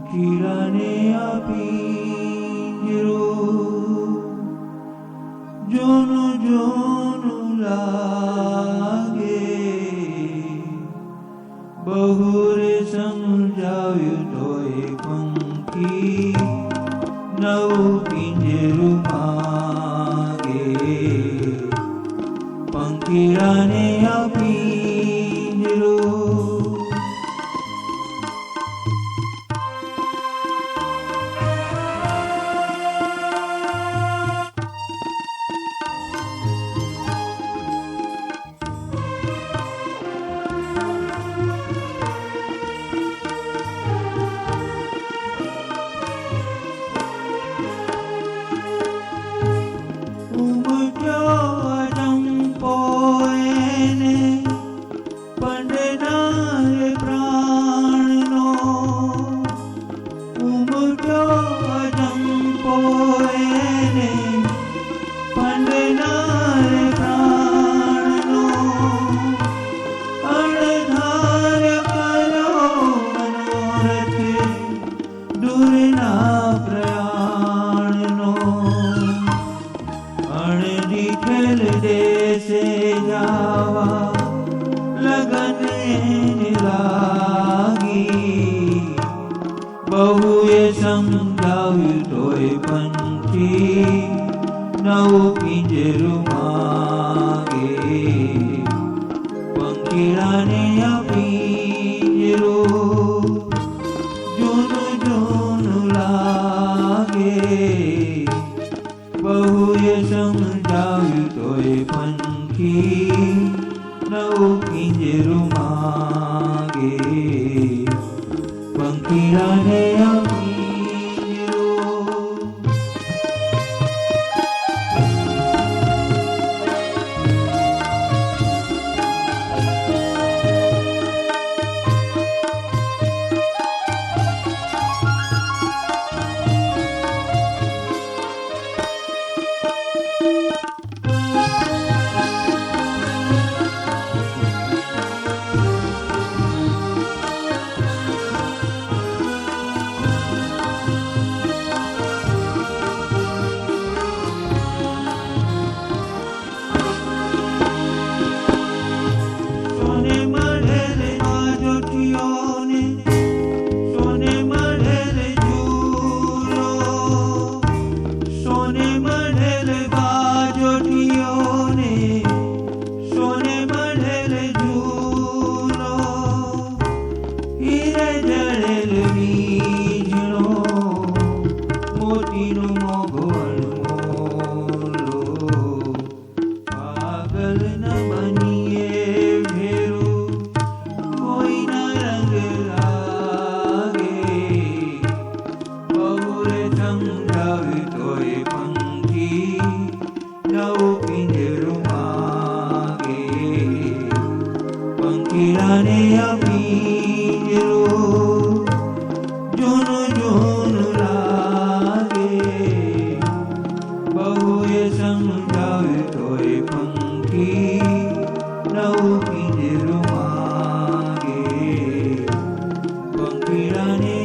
પંખીડાને આપીરો જોનું જોનું લાગે બહુરે સમજાવ્યું તોય પંખી નવું પિંજરું માગે પંખીડાને આપીરો દેશે જાવા લગન લાગી બહુએ સમજાવ્યું તોય પંખી નવું પિંજરું માગે પંખીડાને આપીરો જૂનું જૂનું લાગે બહુએ સમજાવ્યું તોય પંખી નવું પિંજરું માગે પંખીડાને આપીરો પંખીડાને આપીરો જૂનું જૂનું લાગે બહુએ સમજાવ્યું તોય પંખી નવું પિંજરું માગે પંખીડાને